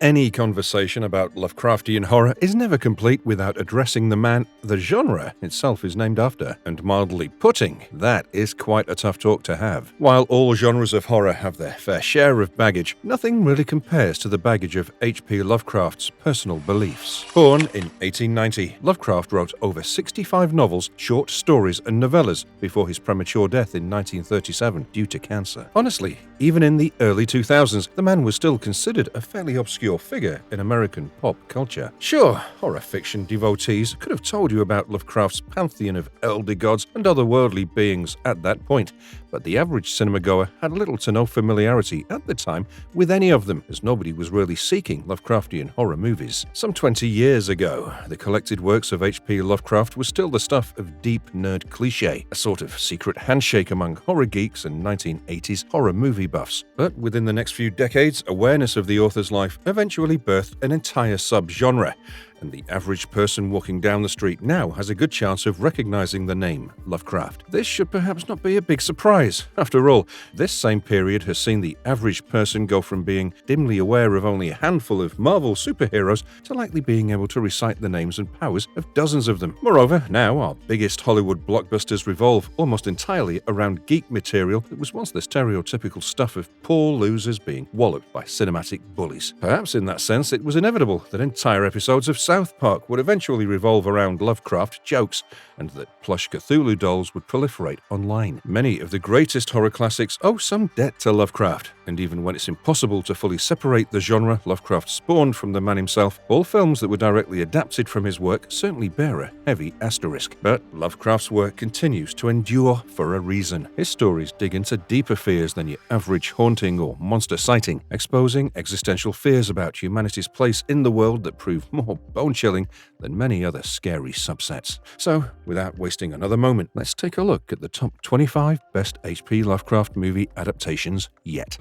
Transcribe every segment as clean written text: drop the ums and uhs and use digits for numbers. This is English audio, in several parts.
Any conversation about Lovecraftian horror is never complete without addressing the man the genre itself is named after. And mildly putting, that is quite a tough talk to have. While all genres of horror have their fair share of baggage, nothing really compares to the baggage of HP Lovecraft's personal beliefs. Born in 1890, Lovecraft wrote over 65 novels, short stories, and novellas before his premature death in 1937 due to cancer. Honestly, even in the early 2000s, the man was still considered a fairly obscure figure in American pop culture. Sure, horror fiction devotees could have told you about Lovecraft's pantheon of elder gods and otherworldly beings at that point, but the average cinema-goer had little to no familiarity at the time with any of them, as nobody was really seeking Lovecraftian horror movies. Some 20 years ago, the collected works of H.P. Lovecraft was still the stuff of deep nerd cliché, a sort of secret handshake among horror geeks and 1980s horror movie buffs. But within the next few decades, awareness of the author's life eventually birthed an entire subgenre, and the average person walking down the street now has a good chance of recognizing the name Lovecraft. This should perhaps not be a big surprise. After all, this same period has seen the average person go from being dimly aware of only a handful of Marvel superheroes to likely being able to recite the names and powers of dozens of them. Moreover, now our biggest Hollywood blockbusters revolve almost entirely around geek material that was once the stereotypical stuff of poor losers being walloped by cinematic bullies. Perhaps in that sense, it was inevitable that entire episodes of South Park would eventually revolve around Lovecraft jokes, and that plush Cthulhu dolls would proliferate online. Many of the greatest horror classics owe some debt to Lovecraft, and even when it's impossible to fully separate the genre Lovecraft spawned from the man himself, all films that were directly adapted from his work certainly bear a heavy asterisk. But Lovecraft's work continues to endure for a reason. His stories dig into deeper fears than your average haunting or monster sighting, exposing existential fears about humanity's place in the world that prove more bone-chilling than many other scary subsets. So, without wasting another moment, let's take a look at the top 25 best H.P. Lovecraft movie adaptations yet.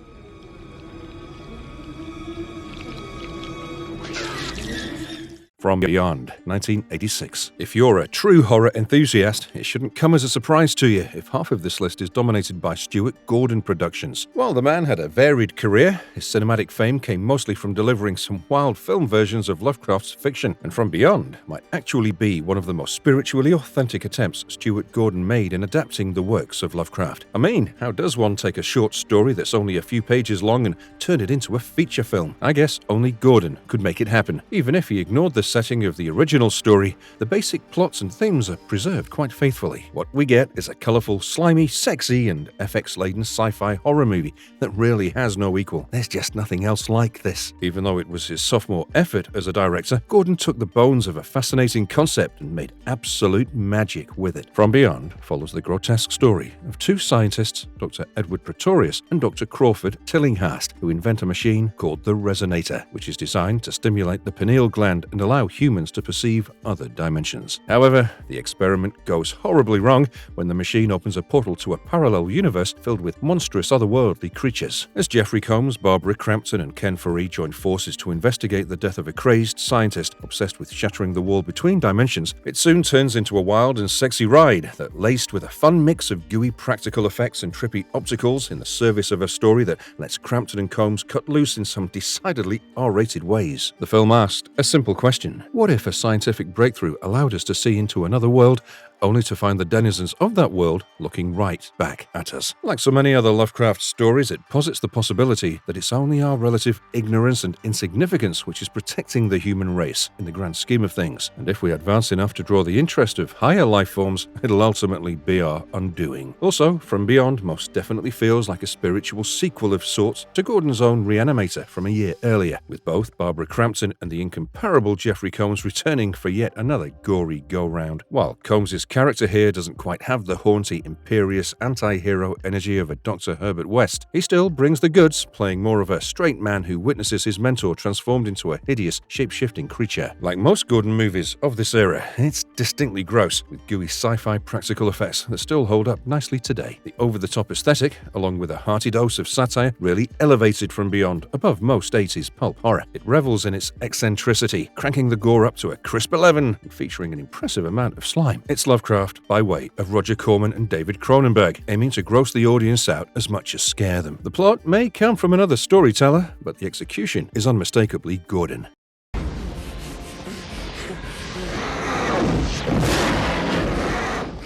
From Beyond, 1986. If you're a true horror enthusiast, it shouldn't come as a surprise to you if half of this list is dominated by Stuart Gordon productions. While the man had a varied career, his cinematic fame came mostly from delivering some wild film versions of Lovecraft's fiction, and From Beyond might actually be one of the most spiritually authentic attempts Stuart Gordon made in adapting the works of Lovecraft. I mean, how does one take a short story that's only a few pages long and turn it into a feature film? I guess only Gordon could make it happen. Even if he ignored the setting of the original story, the basic plots and themes are preserved quite faithfully. What we get is a colorful, slimy, sexy, and FX-laden sci-fi horror movie that really has no equal. There's just nothing else like this. Even though it was his sophomore effort as a director, Gordon took the bones of a fascinating concept and made absolute magic with it. From Beyond follows the grotesque story of two scientists, Dr. Edward Pretorius and Dr. Crawford Tillinghast, who invent a machine called the Resonator, which is designed to stimulate the pineal gland and allow humans to perceive other dimensions. However, the experiment goes horribly wrong when the machine opens a portal to a parallel universe filled with monstrous otherworldly creatures. As Jeffrey Combs, Barbara Crampton, and Ken Foree join forces to investigate the death of a crazed scientist obsessed with shattering the wall between dimensions, it soon turns into a wild and sexy ride that laced with a fun mix of gooey practical effects and trippy opticals in the service of a story that lets Crampton and Combs cut loose in some decidedly R-rated ways. The film asked a simple question: what if a scientific breakthrough allowed us to see into another world, only to find the denizens of that world looking right back at us? Like so many other Lovecraft stories, it posits the possibility that it's only our relative ignorance and insignificance which is protecting the human race in the grand scheme of things. And if we advance enough to draw the interest of higher life forms, it'll ultimately be our undoing. Also, From Beyond most definitely feels like a spiritual sequel of sorts to Gordon's own Re-Animator from a year earlier, with both Barbara Crampton and the incomparable Jeffrey Combs returning for yet another gory go-round. While Combs' character here doesn't quite have the haunty, imperious, anti-hero energy of a Dr. Herbert West, he still brings the goods, playing more of a straight man who witnesses his mentor transformed into a hideous, shape-shifting creature. Like most Gordon movies of this era, it's distinctly gross, with gooey sci-fi practical effects that still hold up nicely today. The over-the-top aesthetic, along with a hearty dose of satire, really elevated From Beyond above most 80s pulp horror. It revels in its eccentricity, cranking the gore up to a crisp 11 and featuring an impressive amount of slime. It's Lovecraft Lovecraft by way of Roger Corman and David Cronenberg, aiming to gross the audience out as much as scare them. The plot may come from another storyteller, but the execution is unmistakably Gordon.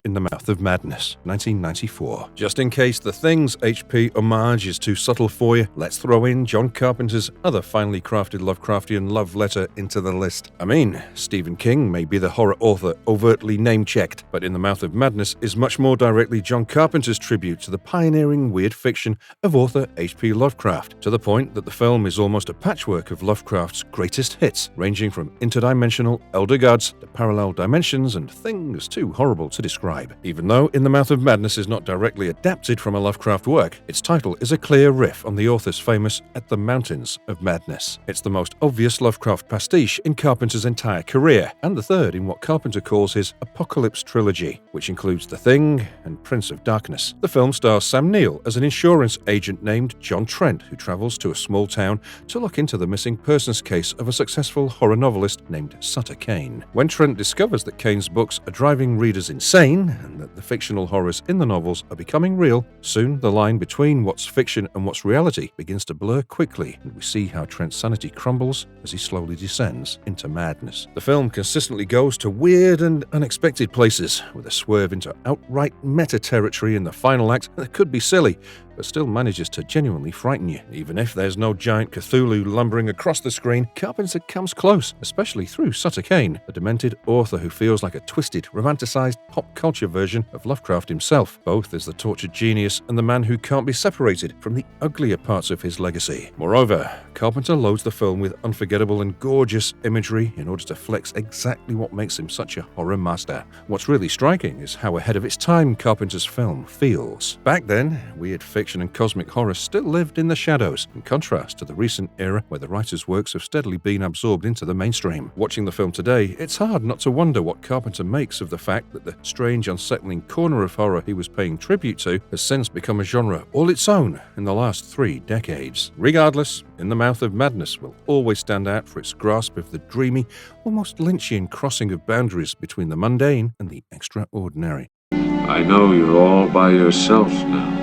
In the Mouth of Madness, 1994. Just in case the Thing's HP homage is too subtle for you, let's throw in John Carpenter's other finely crafted Lovecraftian love letter into the list. I mean, Stephen King may be the horror author overtly name-checked, but In the Mouth of Madness is much more directly John Carpenter's tribute to the pioneering weird fiction of author HP Lovecraft, to the point that the film is almost a patchwork of Lovecraft's greatest hits, ranging from interdimensional elder gods to parallel dimensions and things too horrible to describe. Even though In the Mouth of Madness is not directly adapted from a Lovecraft work, its title is a clear riff on the author's famous At the Mountains of Madness. It's the most obvious Lovecraft pastiche in Carpenter's entire career, and the third in what Carpenter calls his Apocalypse trilogy, which includes The Thing and Prince of Darkness. The film stars Sam Neill as an insurance agent named John Trent, who travels to a small town to look into the missing persons case of a successful horror novelist named Sutter Kane. When Trent discovers that Kane's books are driving readers insane, and that the fictional horrors in the novels are becoming real, soon the line between what's fiction and what's reality begins to blur quickly, and we see how Trent's sanity crumbles as he slowly descends into madness. The film consistently goes to weird and unexpected places, with a swerve into outright meta territory in the final act that could be silly, but still manages to genuinely frighten you. Even if there's no giant Cthulhu lumbering across the screen, Carpenter comes close, especially through Sutter Kane, a demented author who feels like a twisted, romanticized pop culture version of Lovecraft himself, both as the tortured genius and the man who can't be separated from the uglier parts of his legacy. Moreover, Carpenter loads the film with unforgettable and gorgeous imagery in order to flex exactly what makes him such a horror master. What's really striking is how ahead of its time Carpenter's film feels. Back then, weird fiction and cosmic horror still lived in the shadows, in contrast to the recent era where the writer's works have steadily been absorbed into the mainstream. Watching the film today, it's hard not to wonder what Carpenter makes of the fact that the strange, unsettling corner of horror he was paying tribute to has since become a genre all its own in the last 3 decades. Regardless, In the Mouth of Madness will always stand out for its grasp of the dreamy, almost Lynchian crossing of boundaries between the mundane and the extraordinary. I know you're all by yourselves now.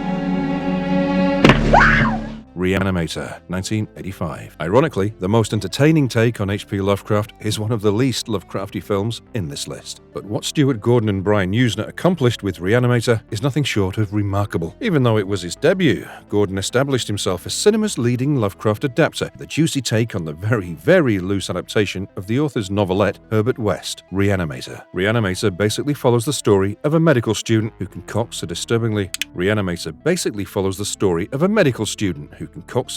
Re-Animator, 1985. Ironically, the most entertaining take on H.P. Lovecraft is one of the least Lovecrafty films in this list. But what Stuart Gordon and Brian Usner accomplished with Re-Animator is nothing short of remarkable. Even though it was his debut, Gordon established himself as cinema's leading Lovecraft adapter, the juicy take on the very, very loose adaptation of the author's novelette, Herbert West, Re-Animator. Re-Animator basically follows the story of a medical student who concocts a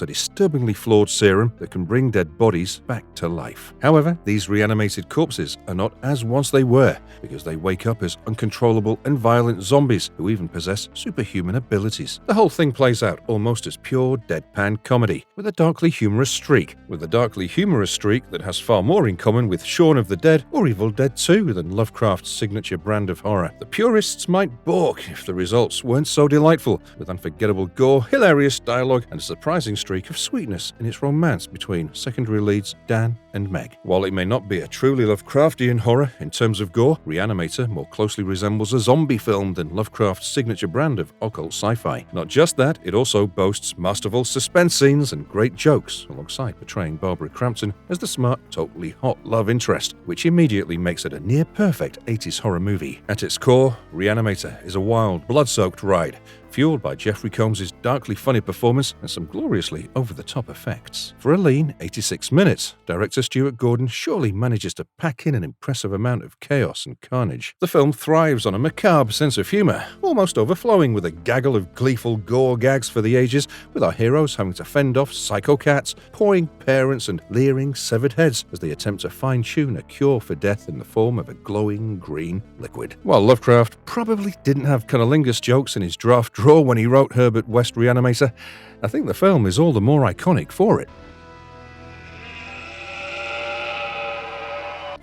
disturbingly flawed serum that can bring dead bodies back to life. However, these reanimated corpses are not as once they were, because they wake up as uncontrollable and violent zombies who even possess superhuman abilities. The whole thing plays out almost as pure deadpan comedy, with a darkly humorous streak that has far more in common with Shaun of the Dead or Evil Dead 2 than Lovecraft's signature brand of horror. The purists might balk if the results weren't so delightful, with unforgettable gore, hilarious dialogue, and a surprising streak of sweetness in its romance between secondary leads Dan and Meg. While it may not be a truly Lovecraftian horror in terms of gore, Re-Animator more closely resembles a zombie film than Lovecraft's signature brand of occult sci-fi. Not just that, it also boasts masterful suspense scenes and great jokes, alongside portraying Barbara Crampton as the smart, totally hot love interest, which immediately makes it a near-perfect 80s horror movie. At its core, Re-Animator is a wild, blood-soaked ride, fueled by Jeffrey Combs' darkly funny performance and some gloriously over-the-top effects. For a lean 86 minutes, director Stuart Gordon surely manages to pack in an impressive amount of chaos and carnage. The film thrives on a macabre sense of humor, almost overflowing with a gaggle of gleeful gore gags for the ages, with our heroes having to fend off psycho cats, pawing parents, and leering severed heads as they attempt to fine-tune a cure for death in the form of a glowing green liquid. While Lovecraft probably didn't have cunnilingus jokes in his draft drawer when he wrote Herbert West Re-Animator, I think the film is all the more iconic for it.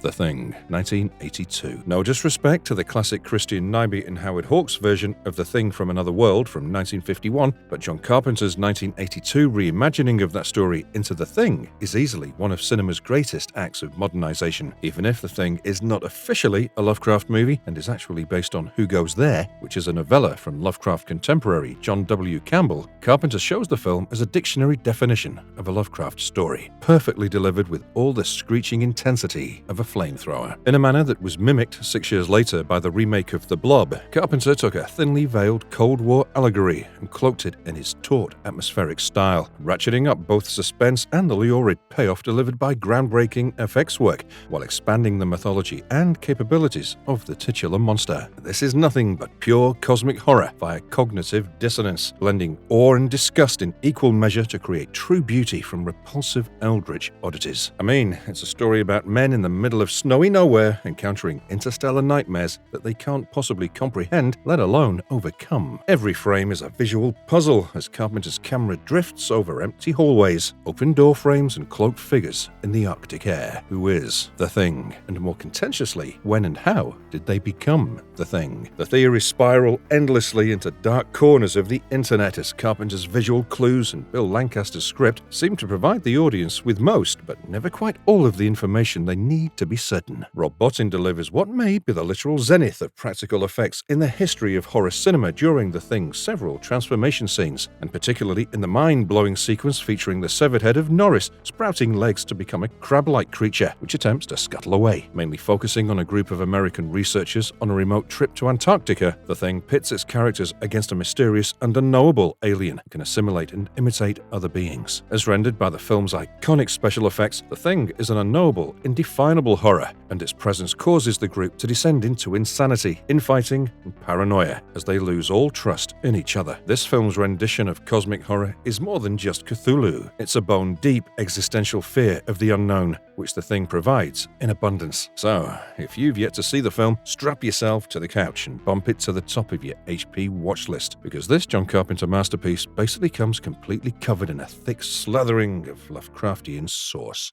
The Thing, 1982. No disrespect to the classic Christian Nyby and Howard Hawks version of The Thing from Another World from 1951, but John Carpenter's 1982 reimagining of that story into The Thing is easily one of cinema's greatest acts of modernization, even if The Thing is not officially a Lovecraft movie and is actually based on Who Goes There, which is a novella from Lovecraft contemporary John W. Campbell. Carpenter shows the film as a dictionary definition of a Lovecraft story, perfectly delivered with all the screeching intensity of a flamethrower. In a manner that was mimicked 6 years later by the remake of The Blob, Carpenter took a thinly veiled Cold War allegory and cloaked it in his taut, atmospheric style, ratcheting up both suspense and the lurid payoff delivered by groundbreaking effects work, while expanding the mythology and capabilities of the titular monster. This is nothing but pure cosmic horror via cognitive dissonance, blending awe and disgust in equal measure to create true beauty from repulsive eldritch oddities. I mean, it's a story about men in the middle of snowy nowhere encountering interstellar nightmares that they can't possibly comprehend, let alone overcome. Every frame is a visual puzzle as Carpenter's camera drifts over empty hallways, open door frames and cloaked figures in the Arctic air. Who is The Thing? And more contentiously, when and how did they become The Thing? The theories spiral endlessly into dark corners of the internet as Carpenter's visual clues and Bill Lancaster's script seem to provide the audience with most, but never quite all of the information they need to be certain. Rob Bottin delivers what may be the literal zenith of practical effects in the history of horror cinema during The Thing's several transformation scenes, and particularly in the mind-blowing sequence featuring the severed head of Norris sprouting legs to become a crab-like creature which attempts to scuttle away. Mainly focusing on a group of American researchers on a remote trip to Antarctica, The Thing pits its characters against a mysterious and unknowable alien who can assimilate and imitate other beings. As rendered by the film's iconic special effects, The Thing is an unknowable, indefinable horror, and its presence causes the group to descend into insanity, infighting, and paranoia as they lose all trust in each other. This film's rendition of cosmic horror is more than just Cthulhu. It's a bone-deep existential fear of the unknown, which The Thing provides in abundance. So, if you've yet to see the film, strap yourself to the couch and bump it to the top of your HP watch list, because this John Carpenter masterpiece basically comes completely covered in a thick slathering of Lovecraftian sauce.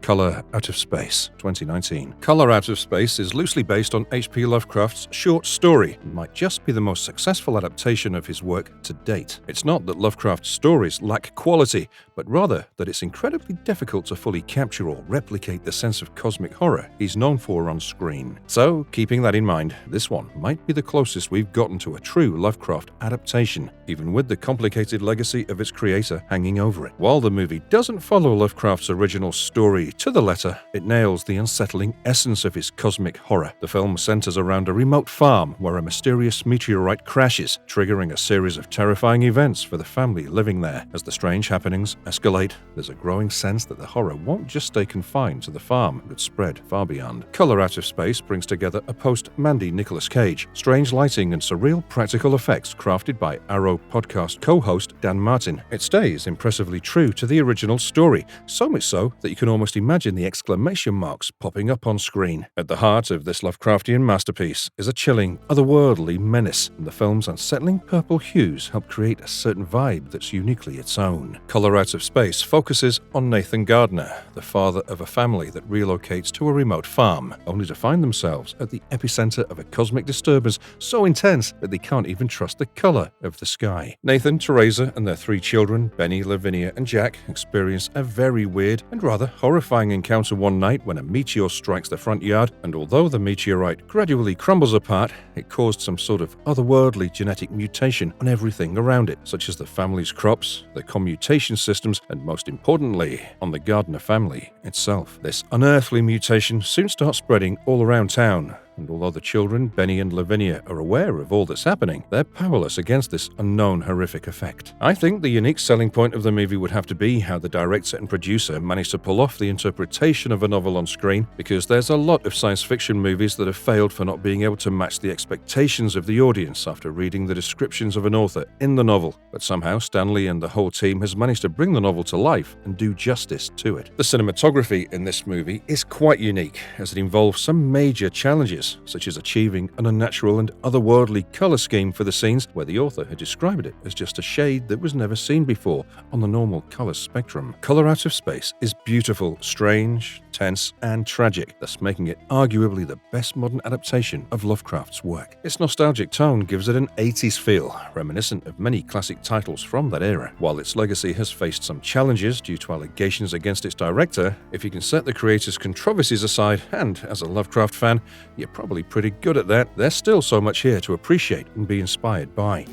Color Out of Space, 2019. Color Out of Space is loosely based on H.P. Lovecraft's short story and might just be the most successful adaptation of his work to date. It's not that Lovecraft's stories lack quality, but rather that it's incredibly difficult to fully capture or replicate the sense of cosmic horror he's known for on screen. So, keeping that in mind, this one might be the closest we've gotten to a true Lovecraft adaptation, even with the complicated legacy of its creator hanging over it. While the movie doesn't follow Lovecraft's original story to the letter, it nails the unsettling essence of his cosmic horror. The film centers around a remote farm where a mysterious meteorite crashes, triggering a series of terrifying events for the family living there. As the strange happenings escalate, there's a growing sense that the horror won't just stay confined to the farm, but spread far beyond. Color Out of Space brings together a post-Mandy Nicolas Cage, strange lighting and surreal practical effects crafted by Arrow podcast co-host Dan Martin. It stays impressively true to the original story, so much so that you can almost imagine the exclamation marks popping up on screen. At the heart of this Lovecraftian masterpiece is a chilling, otherworldly menace, and the film's unsettling purple hues help create a certain vibe that's uniquely its own. Color Out of Space focuses on Nathan Gardner, the father of a family that relocates to a remote farm, only to find themselves at the epicenter of a cosmic disturbance so intense that they can't even trust the color of the sky. Nathan, Teresa, and their 3 children, Benny, Lavinia, and Jack, experience a very weird and rather horrifying encounter one night when a meteor strikes the front yard, and although the meteorite gradually crumbles apart, it caused some sort of otherworldly genetic mutation on everything around it, such as the family's crops, the commutation systems, and most importantly, on the Gardner family itself. This unearthly mutation soon starts spreading all around town, and although the children, Benny and Lavinia, are aware of all that's happening, they're powerless against this unknown horrific effect. I think the unique selling point of the movie would have to be how the director and producer managed to pull off the interpretation of a novel on screen, because there's a lot of science fiction movies that have failed for not being able to match the expectations of the audience after reading the descriptions of an author in the novel, but somehow Stanley and the whole team has managed to bring the novel to life and do justice to it. The cinematography in this movie is quite unique, as it involves some major challenges choices, such as achieving an unnatural and otherworldly color scheme for the scenes where the author had described it as just a shade that was never seen before on the normal color spectrum. Color Out of Space is beautiful, strange, tense, and tragic, thus making it arguably the best modern adaptation of Lovecraft's work. Its nostalgic tone gives it an 80s feel, reminiscent of many classic titles from that era. While its legacy has faced some challenges due to allegations against its director, if you can set the creator's controversies aside, and as a Lovecraft fan, you're probably pretty good at that, there's still so much here to appreciate and be inspired by.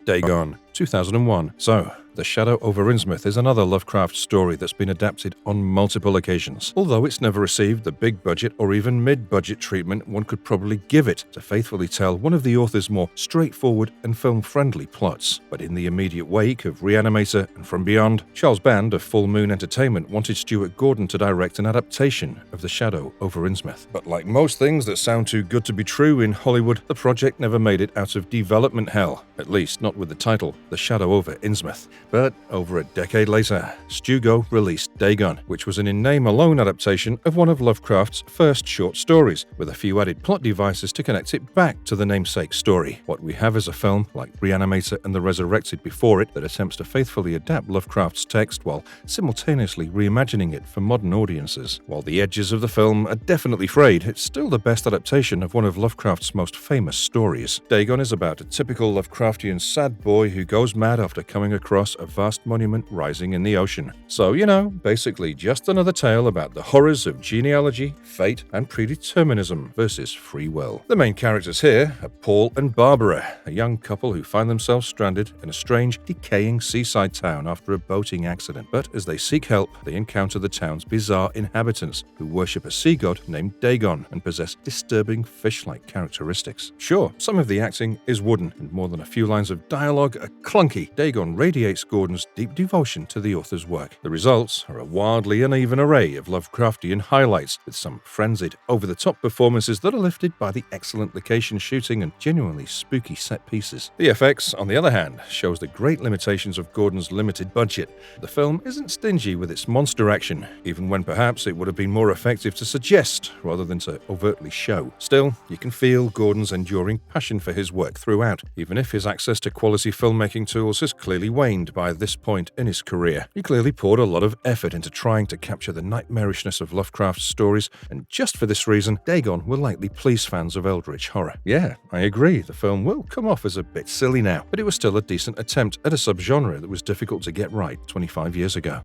Dagon, 2001. So, The Shadow over Innsmouth is another Lovecraft story that's been adapted on multiple occasions. Although it's never received the big budget or even mid-budget treatment one could probably give it to faithfully tell one of the author's more straightforward and film-friendly plots. But in the immediate wake of Re-Animator and From Beyond, Charles Band of Full Moon Entertainment wanted Stuart Gordon to direct an adaptation of The Shadow over Innsmouth. But like most things that sound too good to be true in Hollywood, the project never made it out of development hell, at least not with the title The Shadow over Innsmouth. But over a decade later, Stugo released Dagon, which was an in-name alone adaptation of one of Lovecraft's first short stories, with a few added plot devices to connect it back to the namesake story. What we have is a film, like Re-Animator and the Resurrected before it, that attempts to faithfully adapt Lovecraft's text while simultaneously reimagining it for modern audiences. While the edges of the film are definitely frayed, it's still the best adaptation of one of Lovecraft's most famous stories. Dagon is about a typical Lovecraftian sad boy who goes mad after coming across a vast monument rising in the ocean. So, basically just another tale about the horrors of genealogy, fate, and predeterminism versus free will. The main characters here are Paul and Barbara, a young couple who find themselves stranded in a strange, decaying seaside town after a boating accident. But as they seek help, they encounter the town's bizarre inhabitants who worship a sea god named Dagon and possess disturbing fish-like characteristics. Sure, some of the acting is wooden, and more than a few lines of dialogue are clunky. Dagon radiates Gordon's deep devotion to the author's work. The results are a wildly uneven array of Lovecraftian highlights, with some frenzied, over-the-top performances that are lifted by the excellent location shooting and genuinely spooky set pieces. The FX, on the other hand, shows the great limitations of Gordon's limited budget. The film isn't stingy with its monster action, even when perhaps it would have been more effective to suggest rather than to overtly show. Still, you can feel Gordon's enduring passion for his work throughout, even if his access to quality filmmaking tools has clearly waned by this point in his career. He clearly poured a lot of effort into trying to capture the nightmarishness of Lovecraft's stories, and just for this reason, Dagon will likely please fans of eldritch horror. Yeah, I agree, the film will come off as a bit silly now, but it was still a decent attempt at a subgenre that was difficult to get right 25 years ago.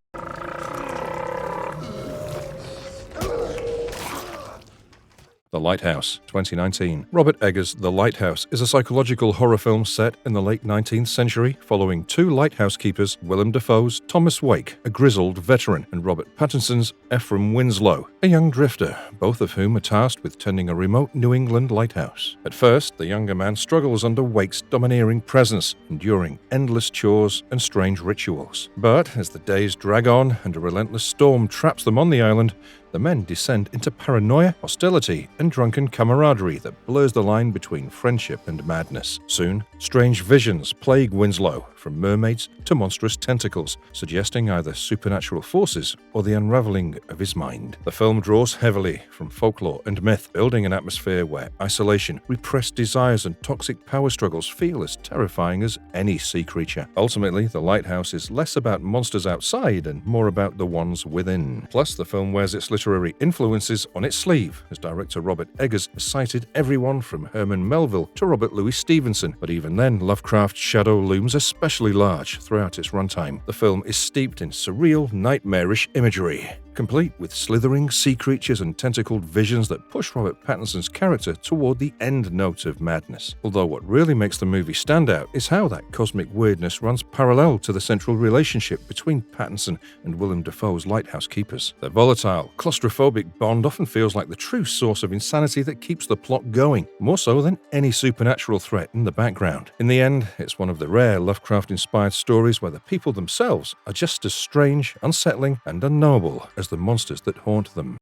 The Lighthouse, 2019. Robert Eggers' The Lighthouse is a psychological horror film set in the late 19th century following two lighthouse keepers, Willem Dafoe's Thomas Wake, a grizzled veteran, and Robert Pattinson's Ephraim Winslow, a young drifter, both of whom are tasked with tending a remote New England lighthouse. At first, the younger man struggles under Wake's domineering presence, enduring endless chores and strange rituals. But as the days drag on and a relentless storm traps them on the island, the men descend into paranoia, hostility, and drunken camaraderie that blurs the line between friendship and madness. Soon, strange visions plague Winslow, from mermaids to monstrous tentacles, suggesting either supernatural forces or the unraveling of his mind. The film draws heavily from folklore and myth, building an atmosphere where isolation, repressed desires, and toxic power struggles feel as terrifying as any sea creature. Ultimately, The Lighthouse is less about monsters outside and more about the ones within. Plus, the film wears its literary influences on its sleeve, as director Robert Eggers has cited everyone from Herman Melville to Robert Louis Stevenson, but even then, Lovecraft's shadow looms especially large throughout its runtime. The film is steeped in surreal, nightmarish imagery, complete with slithering sea creatures and tentacled visions that push Robert Pattinson's character toward the end note of madness. Although what really makes the movie stand out is how that cosmic weirdness runs parallel to the central relationship between Pattinson and Willem Dafoe's lighthouse keepers. Their volatile, claustrophobic bond often feels like the true source of insanity that keeps the plot going, more so than any supernatural threat in the background. In the end, it's one of the rare Lovecraft-inspired stories where the people themselves are just as strange, unsettling, and unknowable as the monsters that haunt them.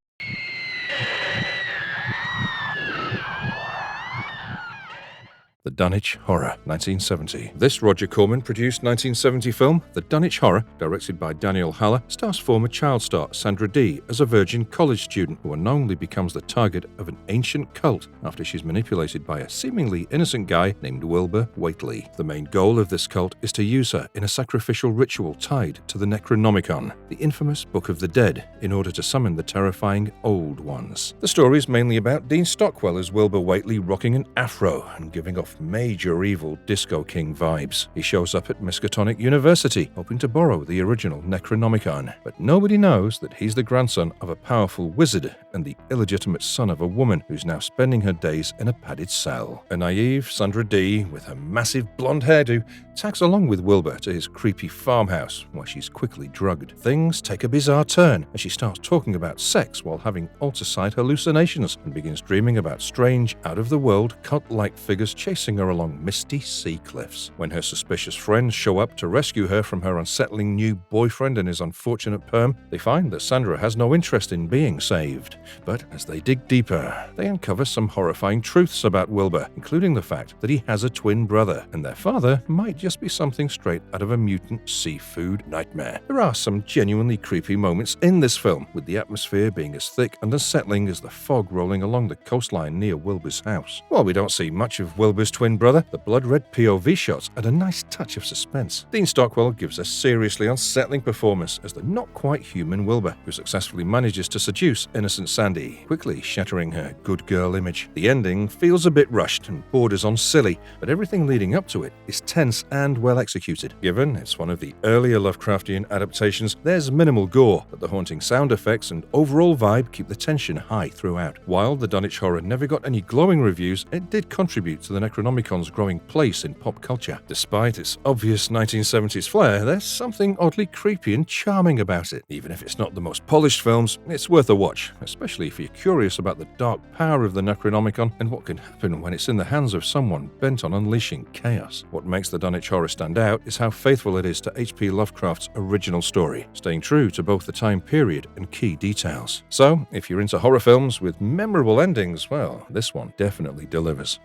The Dunwich Horror, 1970. This Roger Corman-produced 1970 film, The Dunwich Horror, directed by Daniel Haller, stars former child star Sandra Dee as a virgin college student who unknowingly becomes the target of an ancient cult after she's manipulated by a seemingly innocent guy named Wilbur Whately. The main goal of this cult is to use her in a sacrificial ritual tied to the Necronomicon, the infamous Book of the Dead, in order to summon the terrifying Old Ones. The story is mainly about Dean Stockwell as Wilbur Whately rocking an afro and giving off major evil Disco King vibes. He shows up at Miskatonic University, hoping to borrow the original Necronomicon, but nobody knows that he's the grandson of a powerful wizard and the illegitimate son of a woman who's now spending her days in a padded cell. A naive Sandra Dee, with her massive blonde hairdo, tags along with Wilbur to his creepy farmhouse, where she's quickly drugged. Things take a bizarre turn as she starts talking about sex while having alter-side hallucinations and begins dreaming about strange, out-of-the-world, cult-like figures chasing her along misty sea cliffs. When her suspicious friends show up to rescue her from her unsettling new boyfriend and his unfortunate perm, they find that Sandra has no interest in being saved. But as they dig deeper, they uncover some horrifying truths about Wilbur, including the fact that he has a twin brother, and their father might just be something straight out of a mutant seafood nightmare. There are some genuinely creepy moments in this film, with the atmosphere being as thick and unsettling as the fog rolling along the coastline near Wilbur's house. While we don't see much of Wilbur's twin brother, the blood-red POV shots add a nice touch of suspense. Dean Stockwell gives a seriously unsettling performance as the not-quite-human Wilbur, who successfully manages to seduce innocent Sandy, quickly shattering her good girl image. The ending feels a bit rushed and borders on silly, but everything leading up to it is tense and well executed. Given it's one of the earlier Lovecraftian adaptations, there's minimal gore, but the haunting sound effects and overall vibe keep the tension high throughout. While The Dunwich Horror never got any glowing reviews, it did contribute to the Necronomicon's growing place in pop culture. Despite its obvious 1970s flair, there's something oddly creepy and charming about it. Even if it's not the most polished films, it's worth a watch, especially if you're curious about the dark power of the Necronomicon and what can happen when it's in the hands of someone bent on unleashing chaos. What makes The Dunwich Horror stand out is how faithful it is to HP Lovecraft's original story, staying true to both the time period and key details. So, if you're into horror films with memorable endings, well, this one definitely delivers.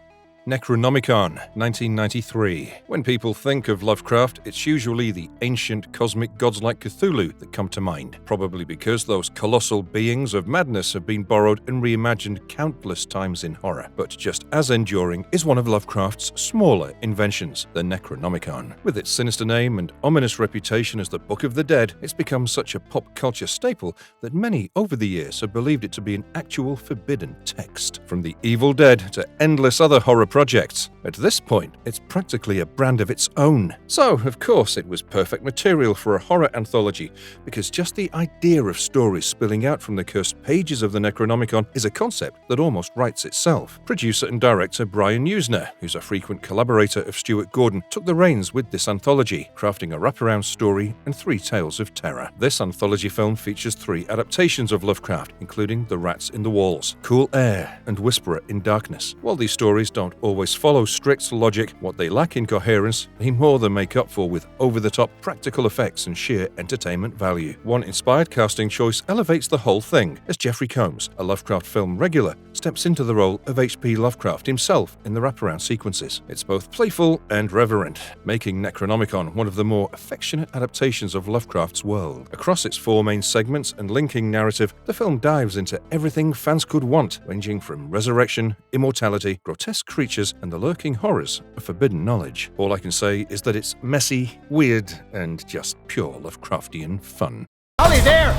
Necronomicon, 1993. When people think of Lovecraft, it's usually the ancient cosmic gods like Cthulhu that come to mind, probably because those colossal beings of madness have been borrowed and reimagined countless times in horror. But just as enduring is one of Lovecraft's smaller inventions, the Necronomicon. With its sinister name and ominous reputation as the Book of the Dead, it's become such a pop culture staple that many over the years have believed it to be an actual forbidden text. From the Evil Dead to endless other horror projects. At this point, it's practically a brand of its own. So, of course, it was perfect material for a horror anthology, because just the idea of stories spilling out from the cursed pages of the Necronomicon is a concept that almost writes itself. Producer and director Brian Usner, who's a frequent collaborator of Stuart Gordon, took the reins with this anthology, crafting a wraparound story and 3 tales of terror. This anthology film features 3 adaptations of Lovecraft, including The Rats in the Walls, Cool Air, and Whisperer in Darkness. While these stories don't always follow strict logic, what they lack in coherence, they more than make up for with over-the-top practical effects and sheer entertainment value. One inspired casting choice elevates the whole thing, as Jeffrey Combs, a Lovecraft film regular, steps into the role of HP Lovecraft himself in the wraparound sequences. It's both playful and reverent, making Necronomicon one of the more affectionate adaptations of Lovecraft's world. Across its 4 main segments and linking narrative, the film dives into everything fans could want, ranging from resurrection, immortality, grotesque creatures, and the lurking horrors of forbidden knowledge. All I can say is that it's messy, weird, and just pure Lovecraftian fun. Ollie, there!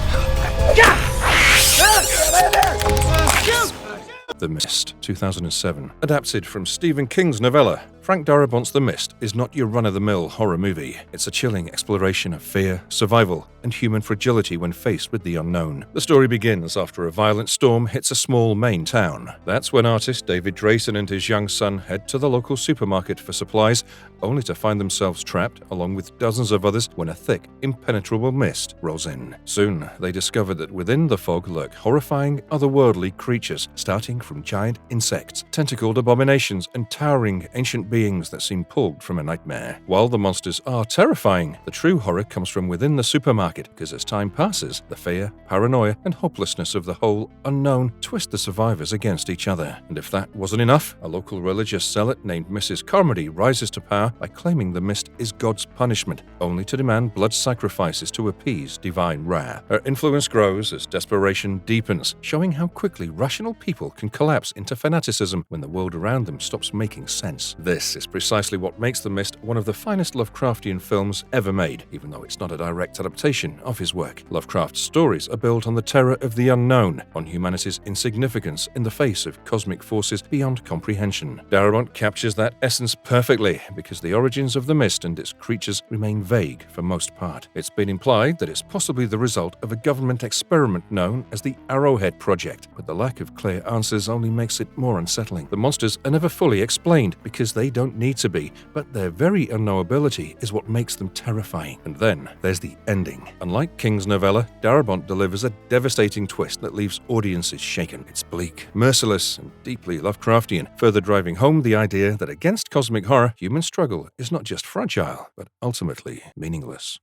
The Mist, 2007. Adapted from Stephen King's novella, Frank Darabont's The Mist is not your run-of-the-mill horror movie. It's a chilling exploration of fear, survival, and human fragility when faced with the unknown. The story begins after a violent storm hits a small Maine town. That's when artist David Drayson and his young son head to the local supermarket for supplies, only to find themselves trapped, along with dozens of others, when a thick, impenetrable mist rolls in. Soon, they discover that within the fog lurk horrifying, otherworldly creatures, starting from giant insects, tentacled abominations, and towering ancient beings that seem pulled from a nightmare. While the monsters are terrifying, the true horror comes from within the supermarket, because as time passes, the fear, paranoia, and hopelessness of the whole unknown twist the survivors against each other. And if that wasn't enough, a local religious zealot named Mrs. Carmody rises to power by claiming the mist is God's punishment, only to demand blood sacrifices to appease divine wrath. Her influence grows as desperation deepens, showing how quickly rational people can collapse into fanaticism when the world around them stops making sense. This is precisely what makes The Mist one of the finest Lovecraftian films ever made, even though it's not a direct adaptation of his work. Lovecraft's stories are built on the terror of the unknown, on humanity's insignificance in the face of cosmic forces beyond comprehension. Darabont captures that essence perfectly, because the origins of the Mist and its creatures remain vague for most part. It's been implied that it's possibly the result of a government experiment known as the Arrowhead Project, but the lack of clear answers only makes it more unsettling. The monsters are never fully explained, because they don't need to be, but their very unknowability is what makes them terrifying. And then there's the ending. Unlike King's novella, Darabont delivers a devastating twist that leaves audiences shaken. It's bleak, merciless, and deeply Lovecraftian, further driving home the idea that against cosmic horror, human struggle is not just fragile, but ultimately meaningless.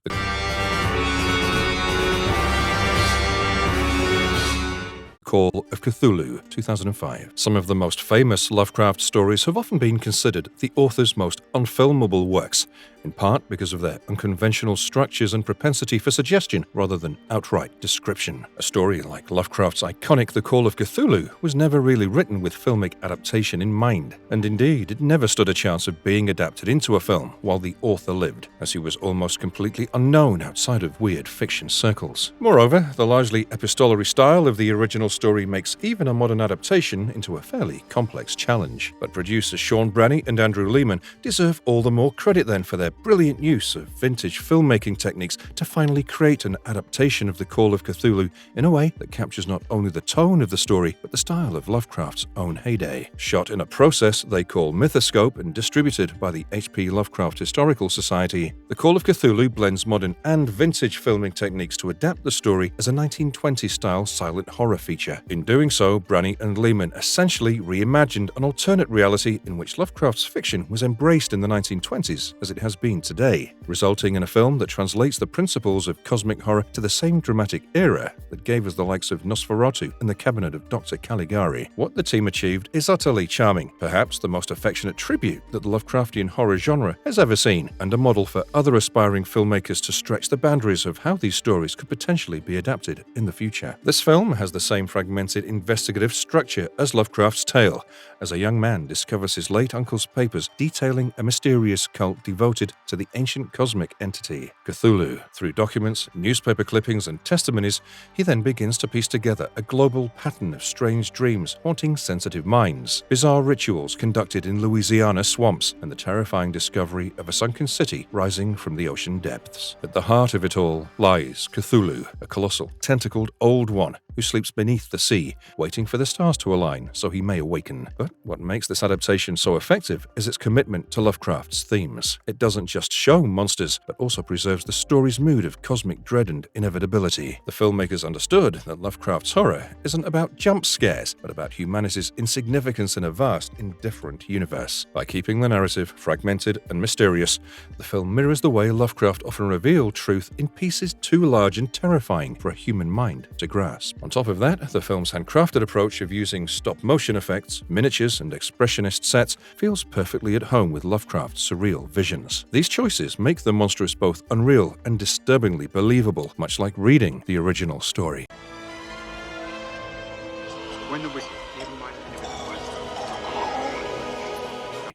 Call of Cthulhu, 2005. Some of the most famous Lovecraft stories have often been considered the author's most unfilmable works, in part because of their unconventional structures and propensity for suggestion rather than outright description. A story like Lovecraft's iconic The Call of Cthulhu was never really written with filmic adaptation in mind, and indeed it never stood a chance of being adapted into a film while the author lived, as he was almost completely unknown outside of weird fiction circles. Moreover, the largely epistolary style of the original story makes even a modern adaptation into a fairly complex challenge. But producers Sean Branney and Andrew Lehman deserve all the more credit then for their brilliant use of vintage filmmaking techniques to finally create an adaptation of The Call of Cthulhu in a way that captures not only the tone of the story, but the style of Lovecraft's own heyday. Shot in a process they call mythoscope and distributed by the HP Lovecraft Historical Society, The Call of Cthulhu blends modern and vintage filming techniques to adapt the story as a 1920s-style silent horror feature. In doing so, Branney and Lehman essentially reimagined an alternate reality in which Lovecraft's fiction was embraced in the 1920s as it has been today, resulting in a film that translates the principles of cosmic horror to the same dramatic era that gave us the likes of Nosferatu and the Cabinet of Dr. Caligari. What the team achieved is utterly charming, perhaps the most affectionate tribute that the Lovecraftian horror genre has ever seen, and a model for other aspiring filmmakers to stretch the boundaries of how these stories could potentially be adapted in the future. This film has the same fragmented investigative structure as Lovecraft's tale, as a young man discovers his late uncle's papers detailing a mysterious cult devoted to the ancient cosmic entity, Cthulhu. Through documents, newspaper clippings, and testimonies, he then begins to piece together a global pattern of strange dreams haunting sensitive minds, bizarre rituals conducted in Louisiana swamps, and the terrifying discovery of a sunken city rising from the ocean depths. At the heart of it all lies Cthulhu, a colossal, tentacled old one who sleeps beneath the sea, waiting for the stars to align so he may awaken. But what makes this adaptation so effective is its commitment to Lovecraft's themes. It doesn't just show monsters, but also preserves the story's mood of cosmic dread and inevitability. The filmmakers understood that Lovecraft's horror isn't about jump scares, but about humanity's insignificance in a vast, indifferent universe. By keeping the narrative fragmented and mysterious, the film mirrors the way Lovecraft often revealed truth in pieces too large and terrifying for a human mind to grasp. On top of that, the film's handcrafted approach of using stop-motion effects, miniatures, and expressionist sets feels perfectly at home with Lovecraft's surreal visions. These choices make the monstrous both unreal and disturbingly believable, much like reading the original story.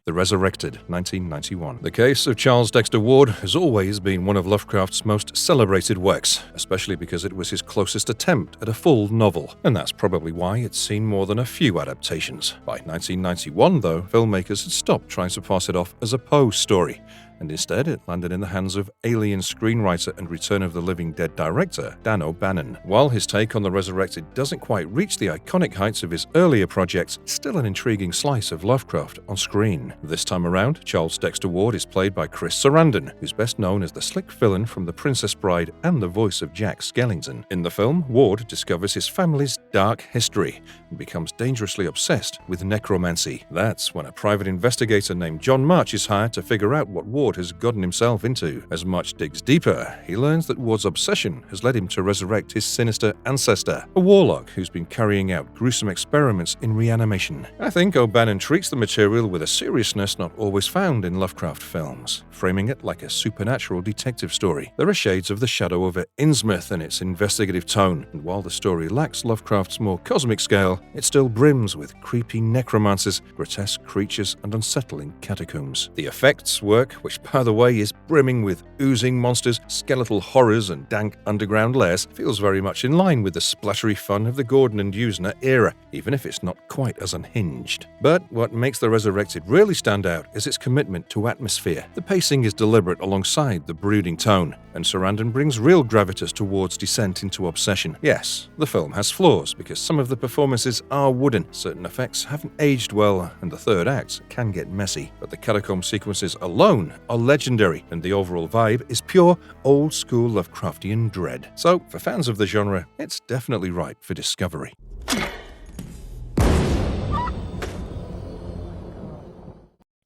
The Resurrected, 1991. The case of Charles Dexter Ward has always been one of Lovecraft's most celebrated works, especially because it was his closest attempt at a full novel, and that's probably why it's seen more than a few adaptations. By 1991, though, filmmakers had stopped trying to pass it off as a Poe story, and instead it landed in the hands of Alien screenwriter and Return of the Living Dead director Dan O'Bannon. While his take on the Resurrected doesn't quite reach the iconic heights of his earlier projects, it's still an intriguing slice of Lovecraft on screen. This time around, Charles Dexter Ward is played by Chris Sarandon, who's best known as the slick villain from The Princess Bride and the voice of Jack Skellington. In the film, Ward discovers his family's dark history and becomes dangerously obsessed with necromancy. That's when a private investigator named John March is hired to figure out what Ward has gotten himself into. As March digs deeper, he learns that Ward's obsession has led him to resurrect his sinister ancestor, a warlock who's been carrying out gruesome experiments in reanimation. I think O'Bannon treats the material with a seriousness not always found in Lovecraft films, framing it like a supernatural detective story. There are shades of the shadow over Innsmouth in its investigative tone, and while the story lacks Lovecraft's more cosmic scale, it still brims with creepy necromancers, grotesque creatures, and unsettling catacombs. The effects work, which by the way is brimming with oozing monsters, skeletal horrors, and dank underground lairs, feels very much in line with the splattery fun of the Gordon and Usner era, even if it's not quite as unhinged. But what makes The Resurrected really stand out is its commitment to atmosphere. The pacing is deliberate alongside the brooding tone, and Sarandon brings real gravitas towards descent into obsession. Yes, the film has flaws because some of the performances are wooden, certain effects haven't aged well, and the third act can get messy. But the catacomb sequences alone are legendary, and the overall vibe is pure, old-school Lovecraftian dread. So, for fans of the genre, it's definitely ripe for discovery.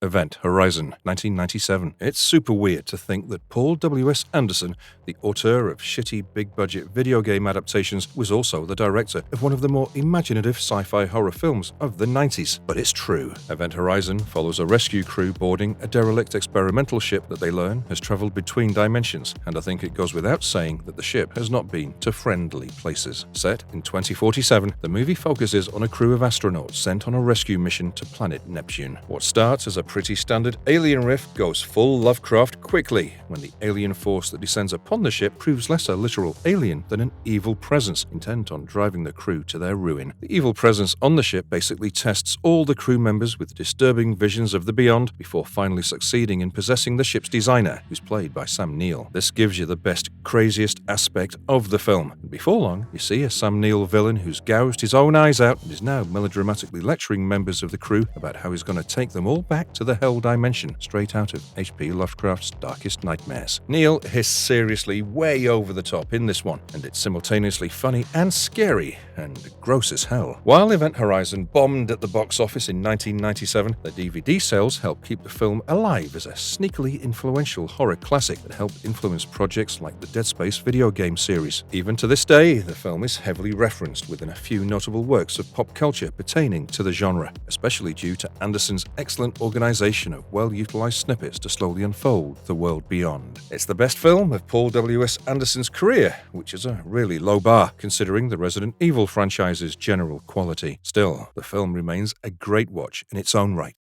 Event Horizon, 1997. It's super weird to think that Paul W.S. Anderson, the auteur of shitty big-budget video game adaptations, was also the director of one of the more imaginative sci-fi horror films of the 90s. But it's true. Event Horizon follows a rescue crew boarding a derelict experimental ship that they learn has traveled between dimensions, and I think it goes without saying that the ship has not been to friendly places. Set in 2047, the movie focuses on a crew of astronauts sent on a rescue mission to planet Neptune. What starts as a pretty standard alien riff goes full Lovecraft quickly when the alien force that descends upon the ship proves less a literal alien than an evil presence intent on driving the crew to their ruin. The evil presence on the ship basically tests all the crew members with disturbing visions of the beyond before finally succeeding in possessing the ship's designer, who's played by Sam Neill. This gives you the best, craziest aspect of the film. And before long, you see a Sam Neill villain who's gouged his own eyes out and is now melodramatically lecturing members of the crew about how he's going to take them all back to the hell dimension, straight out of HP Lovecraft's darkest nightmares. Neill is seriously way over the top in this one, and it's simultaneously funny and scary, and gross as hell. While Event Horizon bombed at the box office in 1997, the DVD sales helped keep the film alive as a sneakily influential horror classic that helped influence projects like the Dead Space video game series. Even to this day, the film is heavily referenced within a few notable works of pop culture pertaining to the genre, especially due to Anderson's excellent organization of well-utilized snippets to slowly unfold the world beyond. It's the best film of Paul W.S. Anderson's career, which is a really low bar considering the Resident Evil franchise's general quality. Still, the film remains a great watch in its own right.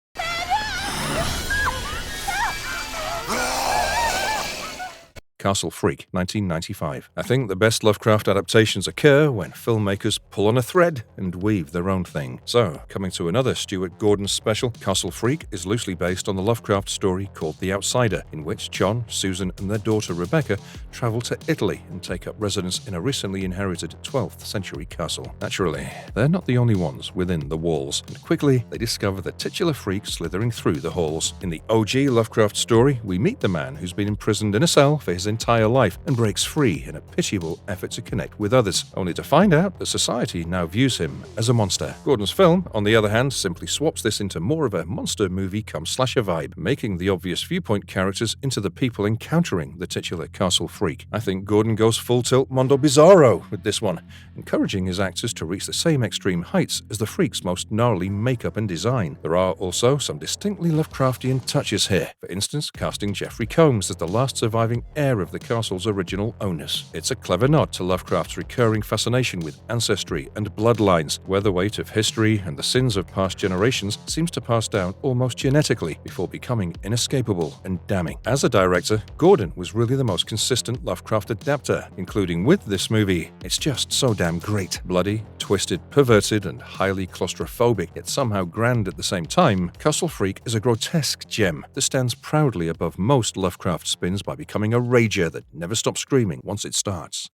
Castle Freak, 1995. I think the best Lovecraft adaptations occur when filmmakers pull on a thread and weave their own thing. So, coming to another Stuart Gordon special, Castle Freak is loosely based on the Lovecraft story called The Outsider, in which John, Susan, and their daughter Rebecca travel to Italy and take up residence in a recently inherited 12th century castle. Naturally, they're not the only ones within the walls, and quickly they discover the titular freak slithering through the halls. In the OG Lovecraft story, we meet the man who's been imprisoned in a cell for his entire life and breaks free in a pitiable effort to connect with others, only to find out that society now views him as a monster. Gordon's film, on the other hand, simply swaps this into more of a monster movie come slasher vibe, making the obvious viewpoint characters into the people encountering the titular castle freak. I think Gordon goes full tilt Mondo Bizarro with this one, encouraging his actors to reach the same extreme heights as the freak's most gnarly makeup and design. There are also some distinctly Lovecraftian touches here, for instance casting Jeffrey Combs as the last surviving heir care of the castle's original owners. It's a clever nod to Lovecraft's recurring fascination with ancestry and bloodlines, where the weight of history and the sins of past generations seems to pass down almost genetically before becoming inescapable and damning. As a director, Gordon was really the most consistent Lovecraft adapter, including with this movie. It's just so damn great. Bloody, twisted, perverted, and highly claustrophobic, yet somehow grand at the same time, Castle Freak is a grotesque gem that stands proudly above most Lovecraft spins by becoming a rager that never stops screaming once it starts.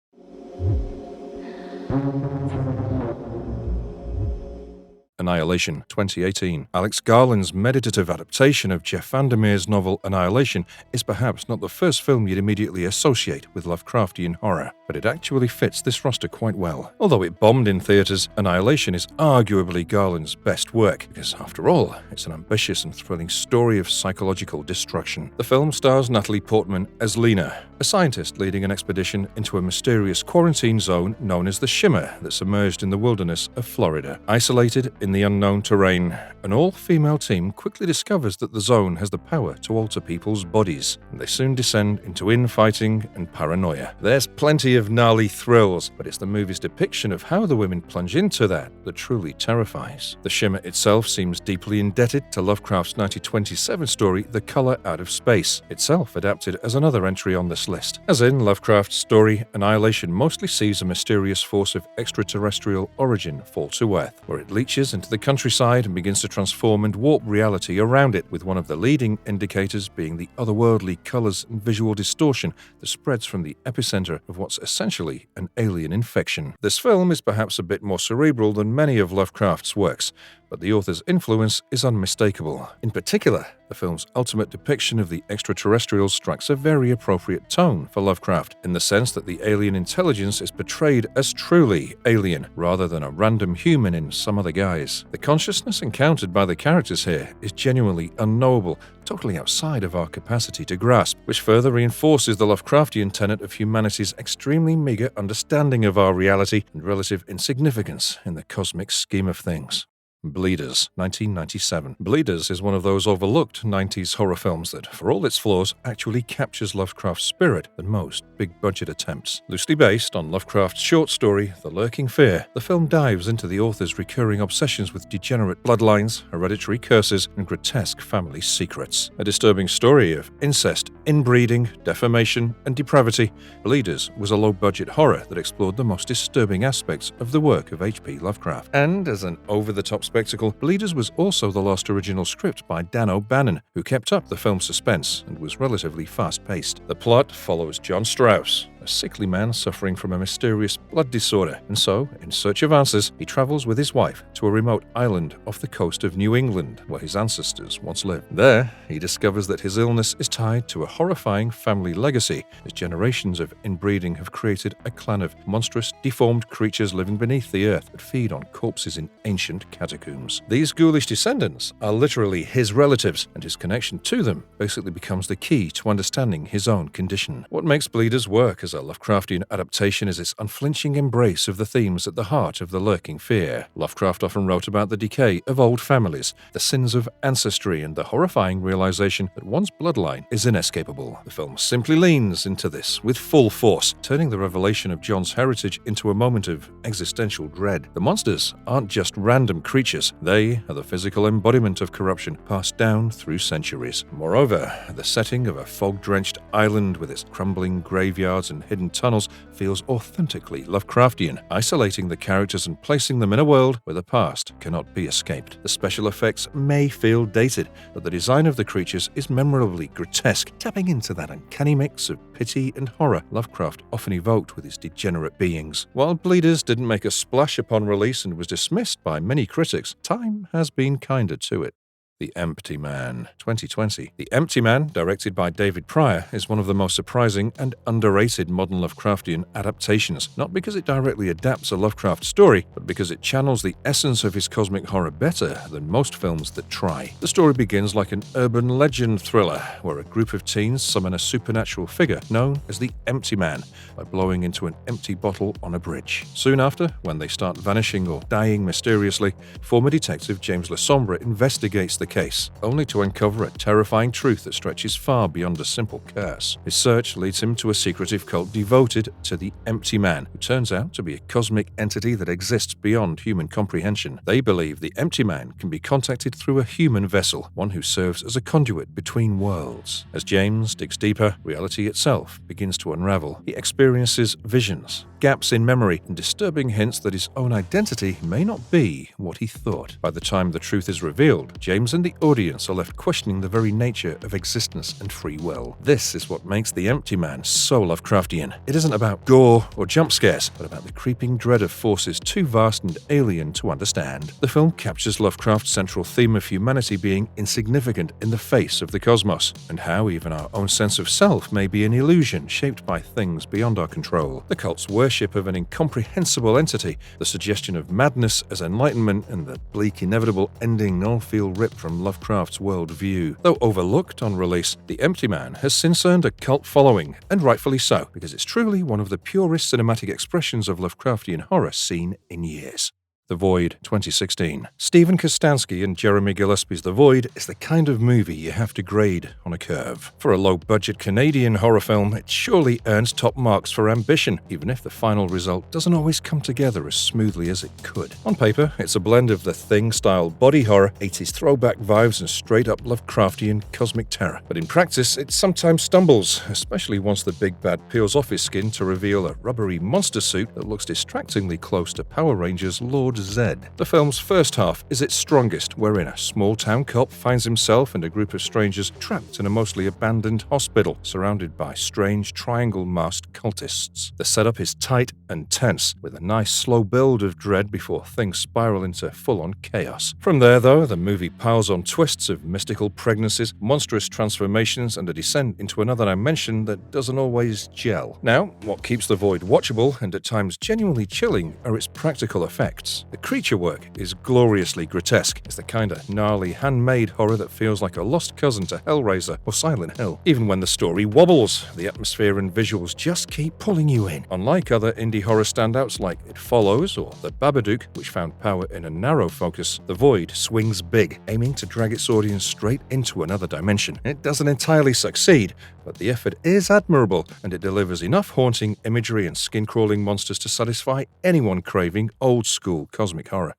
Annihilation, 2018. Alex Garland's meditative adaptation of Jeff Vandermeer's novel Annihilation is perhaps not the first film you'd immediately associate with Lovecraftian horror, but it actually fits this roster quite well. Although it bombed in theaters, Annihilation is arguably Garland's best work, because after all, it's an ambitious and thrilling story of psychological destruction. The film stars Natalie Portman as Lena, a scientist leading an expedition into a mysterious quarantine zone known as the Shimmer that's emerged in the wilderness of Florida. Isolated in the unknown terrain, an all-female team quickly discovers that the zone has the power to alter people's bodies, and they soon descend into infighting and paranoia. There's plenty of gnarly thrills, but it's the movie's depiction of how the women plunge into that truly terrifies. The Shimmer itself seems deeply indebted to Lovecraft's 1927 story The Color Out of Space, itself adapted as another entry on this list. As in Lovecraft's story, Annihilation mostly sees a mysterious force of extraterrestrial origin fall to Earth, where it leeches into the countryside and begins to transform and warp reality around it, with one of the leading indicators being the otherworldly colors and visual distortion that spreads from the epicenter of what's essentially an alien infection. This film is perhaps a bit more cerebral than many of Lovecraft's works, but the author's influence is unmistakable. In particular, the film's ultimate depiction of the extraterrestrials strikes a very appropriate tone for Lovecraft, in the sense that the alien intelligence is portrayed as truly alien, rather than a random human in some other guise. The consciousness encountered by the characters here is genuinely unknowable, totally outside of our capacity to grasp, which further reinforces the Lovecraftian tenet of humanity's extremely meager understanding of our reality and relative insignificance in the cosmic scheme of things. Bleeders, 1997. Bleeders is one of those overlooked 90s horror films that, for all its flaws, actually captures Lovecraft's spirit than most big-budget attempts. Loosely based on Lovecraft's short story, The Lurking Fear, the film dives into the author's recurring obsessions with degenerate bloodlines, hereditary curses, and grotesque family secrets. A disturbing story of incest, inbreeding, defamation, and depravity, Bleeders was a low-budget horror that explored the most disturbing aspects of the work of HP Lovecraft. And as an over-the-top spectacle, Bleeders was also the last original script by Dan O'Bannon, who kept up the film's suspense and was relatively fast-paced. The plot follows John Strauss, a sickly man suffering from a mysterious blood disorder, and so, in search of answers, he travels with his wife to a remote island off the coast of New England, where his ancestors once lived. There, he discovers that his illness is tied to a horrifying family legacy, as generations of inbreeding have created a clan of monstrous, deformed creatures living beneath the earth that feed on corpses in ancient catacombs. These ghoulish descendants are literally his relatives, and his connection to them basically becomes the key to understanding his own condition. What makes Bleeders work as a Lovecraftian adaptation is its unflinching embrace of the themes at the heart of The Lurking Fear. Lovecraft often wrote about the decay of old families, the sins of ancestry, and the horrifying realization that one's bloodline is inescapable. The film simply leans into this with full force, turning the revelation of John's heritage into a moment of existential dread. The monsters aren't just random creatures, they are the physical embodiment of corruption passed down through centuries. Moreover, the setting of a fog-drenched island with its crumbling graveyards and hidden tunnels feels authentically Lovecraftian, isolating the characters and placing them in a world where the past cannot be escaped. The special effects may feel dated, but the design of the creatures is memorably grotesque, tapping into that uncanny mix of pity and horror Lovecraft often evoked with his degenerate beings. While Bleeders didn't make a splash upon release and was dismissed by many critics, time has been kinder to it. The Empty Man, 2020. The Empty Man, directed by David Pryor, is one of the most surprising and underrated modern Lovecraftian adaptations, not because it directly adapts a Lovecraft story, but because it channels the essence of his cosmic horror better than most films that try. The story begins like an urban legend thriller, where a group of teens summon a supernatural figure known as the Empty Man by blowing into an empty bottle on a bridge. Soon after, when they start vanishing or dying mysteriously, former detective James Lesombre investigates the case, only to uncover a terrifying truth that stretches far beyond a simple curse. His search leads him to a secretive cult devoted to the Empty Man, who turns out to be a cosmic entity that exists beyond human comprehension. They believe the Empty Man can be contacted through a human vessel, one who serves as a conduit between worlds. As James digs deeper, reality itself begins to unravel. He experiences visions, gaps in memory, and disturbing hints that his own identity may not be what he thought. By the time the truth is revealed, James and the audience are left questioning the very nature of existence and free will. This is what makes The Empty Man so Lovecraftian. It isn't about gore or jump scares, but about the creeping dread of forces too vast and alien to understand. The film captures Lovecraft's central theme of humanity being insignificant in the face of the cosmos, and how even our own sense of self may be an illusion shaped by things beyond our control. The cult's worship of an incomprehensible entity, the suggestion of madness as enlightenment, and the bleak inevitable ending all feel ripped from Lovecraft's worldview. Though overlooked on release, The Empty Man has since earned a cult following, and rightfully so, because it's truly one of the purest cinematic expressions of Lovecraftian horror seen in years. The Void, 2016. Stephen Kostansky and Jeremy Gillespie's The Void is the kind of movie you have to grade on a curve. For a low-budget Canadian horror film, it surely earns top marks for ambition, even if the final result doesn't always come together as smoothly as it could. On paper, it's a blend of the Thing-style body horror, 80s throwback vibes, and straight-up Lovecraftian cosmic terror. But in practice, it sometimes stumbles, especially once the big bad peels off his skin to reveal a rubbery monster suit that looks distractingly close to Power Rangers' Lord Zed. The film's first half is its strongest, wherein a small-town cop finds himself and a group of strangers trapped in a mostly abandoned hospital, surrounded by strange triangle-masked cultists. The setup is tight and tense, with a nice slow build of dread before things spiral into full-on chaos. From there, though, the movie piles on twists of mystical pregnancies, monstrous transformations, and a descent into another dimension that doesn't always gel. Now, what keeps The Void watchable and at times genuinely chilling are its practical effects. The creature work is gloriously grotesque. It's the kind of gnarly, handmade horror that feels like a lost cousin to Hellraiser or Silent Hill. Even when the story wobbles, the atmosphere and visuals just keep pulling you in. Unlike other indie horror standouts like It Follows or The Babadook, which found power in a narrow focus, The Void swings big, aiming to drag its audience straight into another dimension. It doesn't entirely succeed, but the effort is admirable, and it delivers enough haunting imagery and skin-crawling monsters to satisfy anyone craving old-school cosmic horror.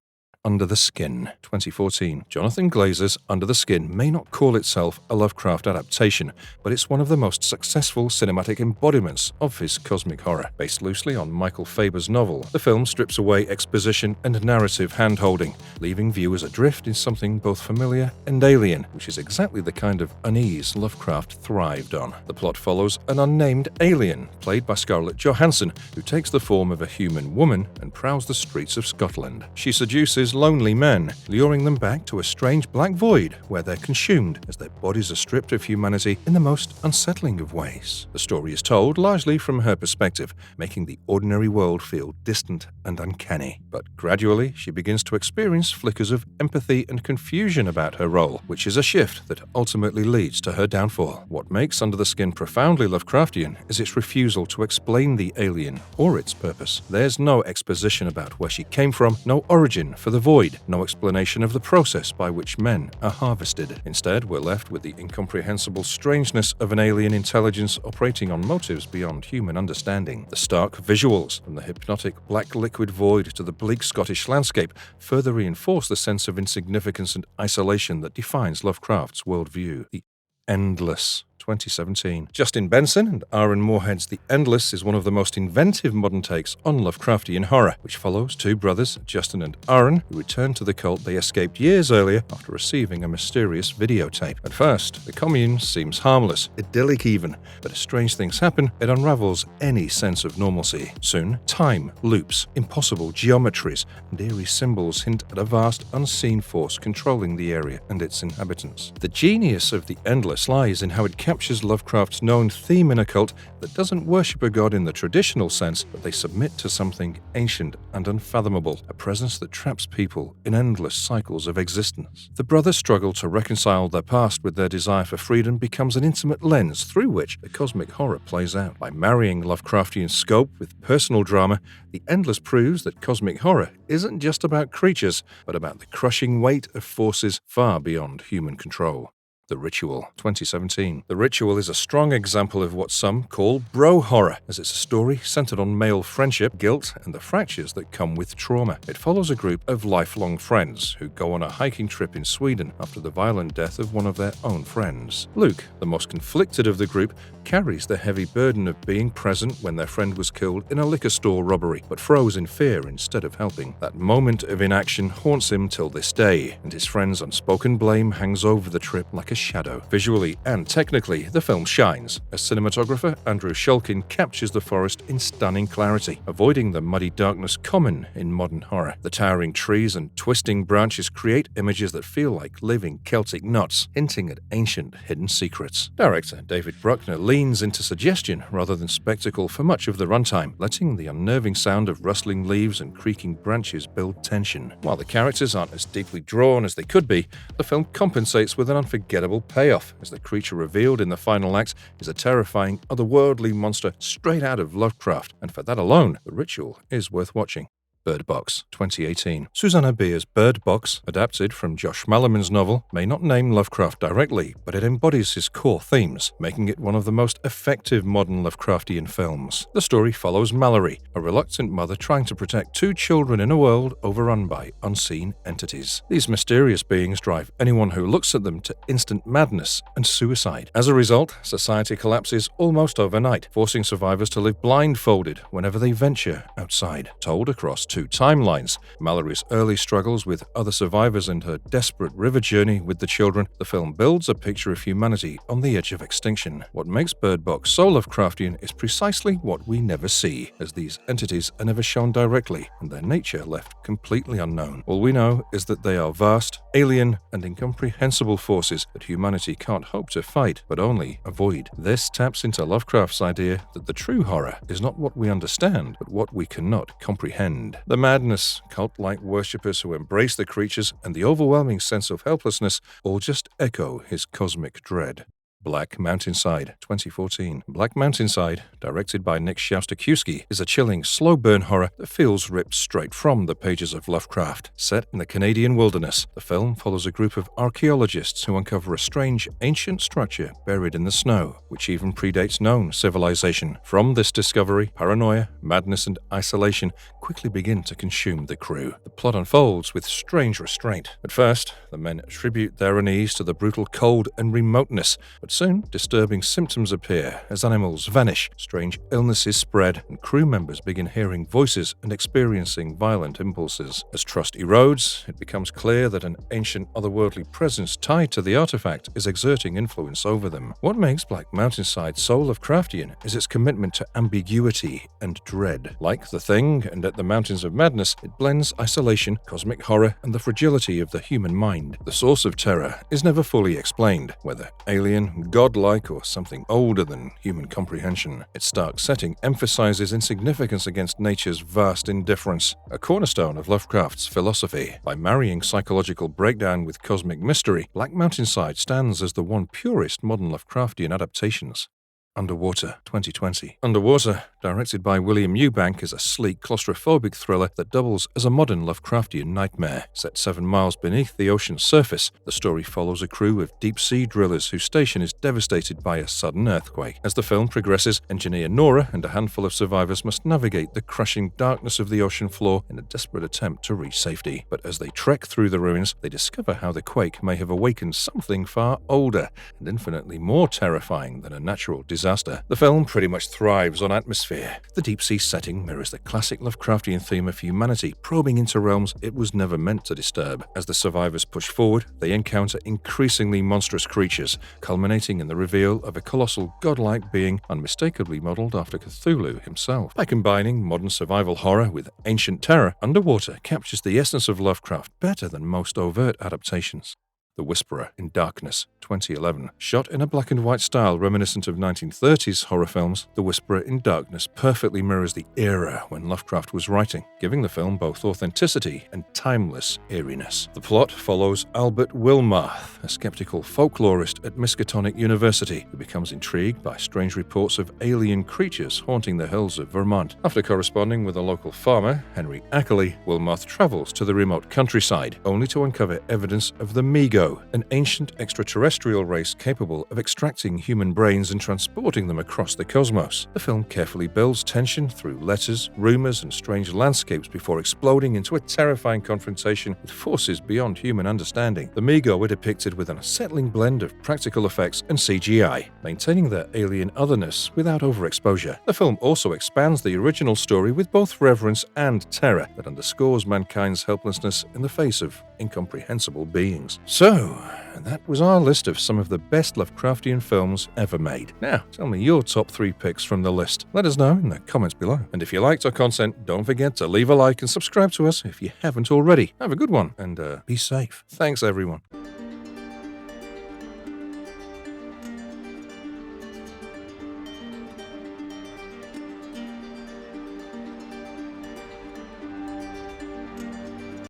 Under the Skin, 2014. Jonathan Glazer's Under the Skin may not call itself a Lovecraft adaptation, but it's one of the most successful cinematic embodiments of his cosmic horror. Based loosely on Michael Faber's novel, the film strips away exposition and narrative hand-holding, leaving viewers adrift in something both familiar and alien, which is exactly the kind of unease Lovecraft thrived on. The plot follows an unnamed alien, played by Scarlett Johansson, who takes the form of a human woman and prowls the streets of Scotland. She seduces lonely men, luring them back to a strange black void where they're consumed as their bodies are stripped of humanity in the most unsettling of ways. The story is told largely from her perspective, making the ordinary world feel distant and uncanny. But gradually, she begins to experience flickers of empathy and confusion about her role, which is a shift that ultimately leads to her downfall. What makes Under the Skin profoundly Lovecraftian is its refusal to explain the alien or its purpose. There's no exposition about where she came from, no origin for the Void, no explanation of the process by which men are harvested. Instead, we're left with the incomprehensible strangeness of an alien intelligence operating on motives beyond human understanding. The stark visuals, from the hypnotic black liquid void to the bleak Scottish landscape, further reinforce the sense of insignificance and isolation that defines Lovecraft's worldview. The Endless, 2017. Justin Benson and Aaron Moorhead's The Endless is one of the most inventive modern takes on Lovecraftian horror, which follows two brothers, Justin and Aaron, who return to the cult they escaped years earlier after receiving a mysterious videotape. At first, the commune seems harmless, idyllic even, but as strange things happen, it unravels any sense of normalcy. Soon, time loops, impossible geometries, and eerie symbols hint at a vast, unseen force controlling the area and its inhabitants. The genius of The Endless lies in how it captures captures Lovecraft's known theme in a cult that doesn't worship a god in the traditional sense, but they submit to something ancient and unfathomable, a presence that traps people in endless cycles of existence. The brothers' struggle to reconcile their past with their desire for freedom becomes an intimate lens through which the cosmic horror plays out. By marrying Lovecraftian scope with personal drama, The Endless proves that cosmic horror isn't just about creatures, but about the crushing weight of forces far beyond human control. The Ritual, 2017. The Ritual is a strong example of what some call bro horror, as it's a story centered on male friendship, guilt, and the fractures that come with trauma. It follows a group of lifelong friends who go on a hiking trip in Sweden after the violent death of one of their own friends. Luke, the most conflicted of the group, carries the heavy burden of being present when their friend was killed in a liquor store robbery, but froze in fear instead of helping. That moment of inaction haunts him till this day, and his friend's unspoken blame hangs over the trip like a shadow. Visually and technically, the film shines. As cinematographer, Andrew Shulkin captures the forest in stunning clarity, avoiding the muddy darkness common in modern horror. The towering trees and twisting branches create images that feel like living Celtic knots, hinting at ancient hidden secrets. Director David Bruckner leans into suggestion rather than spectacle for much of the runtime, letting the unnerving sound of rustling leaves and creaking branches build tension. While the characters aren't as deeply drawn as they could be, the film compensates with an unforgettable payoff, as the creature revealed in the final act is a terrifying, otherworldly monster straight out of Lovecraft, and for that alone, The Ritual is worth watching. Bird Box, 2018. Susanna Bier's Bird Box, adapted from Josh Malerman's novel, may not name Lovecraft directly, but it embodies his core themes, making it one of the most effective modern Lovecraftian films. The story follows Mallory, a reluctant mother trying to protect two children in a world overrun by unseen entities. These mysterious beings drive anyone who looks at them to instant madness and suicide. As a result, society collapses almost overnight, forcing survivors to live blindfolded whenever they venture outside. Told across two timelines, Mallory's early struggles with other survivors and her desperate river journey with the children, the film builds a picture of humanity on the edge of extinction. What makes Bird Box so Lovecraftian is precisely what we never see, as these entities are never shown directly and their nature left completely unknown. All we know is that they are vast, alien, and incomprehensible forces that humanity can't hope to fight, but only avoid. This taps into Lovecraft's idea that the true horror is not what we understand, but what we cannot comprehend. The madness, cult-like worshippers who embrace the creatures, and the overwhelming sense of helplessness all just echo his cosmic dread. Black Mountainside, 2014. Black Mountainside, directed by Nick Szostakiewski, is a chilling, slow-burn horror that feels ripped straight from the pages of Lovecraft. Set in the Canadian wilderness, the film follows a group of archaeologists who uncover a strange, ancient structure buried in the snow, which even predates known civilization. From this discovery, paranoia, madness, and isolation quickly begin to consume the crew. The plot unfolds with strange restraint. At first, the men attribute their unease to the brutal cold and remoteness, but soon, disturbing symptoms appear as animals vanish, strange illnesses spread, and crew members begin hearing voices and experiencing violent impulses. As trust erodes, it becomes clear that an ancient otherworldly presence tied to the artifact is exerting influence over them. What makes Black Mountainside so Lovecraftian is its commitment to ambiguity and dread. Like The Thing and At the Mountains of Madness, it blends isolation, cosmic horror, and the fragility of the human mind. The source of terror is never fully explained, whether alien, godlike, or something older than human comprehension. Its stark setting emphasizes insignificance against nature's vast indifference, a cornerstone of Lovecraft's philosophy. By marrying psychological breakdown with cosmic mystery, Black Mountainside stands as the one purest modern Lovecraftian adaptations. Underwater, 2020. Underwater, directed by William Eubank, is a sleek, claustrophobic thriller that doubles as a modern Lovecraftian nightmare. Set 7 miles beneath the ocean's surface, the story follows a crew of deep-sea drillers whose station is devastated by a sudden earthquake. As the film progresses, engineer Nora and a handful of survivors must navigate the crushing darkness of the ocean floor in a desperate attempt to reach safety. But as they trek through the ruins, they discover how the quake may have awakened something far older and infinitely more terrifying than a natural disaster. The film pretty much thrives on atmosphere. The deep-sea setting mirrors the classic Lovecraftian theme of humanity probing into realms it was never meant to disturb. As the survivors push forward, they encounter increasingly monstrous creatures, culminating in the reveal of a colossal godlike being unmistakably modeled after Cthulhu himself. By combining modern survival horror with ancient terror, Underwater captures the essence of Lovecraft better than most overt adaptations. The Whisperer in Darkness, 2011. Shot in a black and white style reminiscent of 1930s horror films, The Whisperer in Darkness perfectly mirrors the era when Lovecraft was writing, giving the film both authenticity and timeless eeriness. The plot follows Albert Wilmarth, a skeptical folklorist at Miskatonic University, who becomes intrigued by strange reports of alien creatures haunting the hills of Vermont. After corresponding with a local farmer, Henry Ackley, Wilmarth travels to the remote countryside, only to uncover evidence of the Migo, an ancient extraterrestrial race capable of extracting human brains and transporting them across the cosmos. The film carefully builds tension through letters, rumors, and strange landscapes before exploding into a terrifying confrontation with forces beyond human understanding. The Migo are depicted with an unsettling blend of practical effects and CGI, maintaining their alien otherness without overexposure. The film also expands the original story with both reverence and terror that underscores mankind's helplessness in the face of incomprehensible beings. So, that was our list of some of the best Lovecraftian films ever made. Now, tell me your top 3 picks from the list. Let us know in the comments below. And if you liked our content, don't forget to leave a like and subscribe to us if you haven't already. Have a good one and be safe. Thanks, everyone.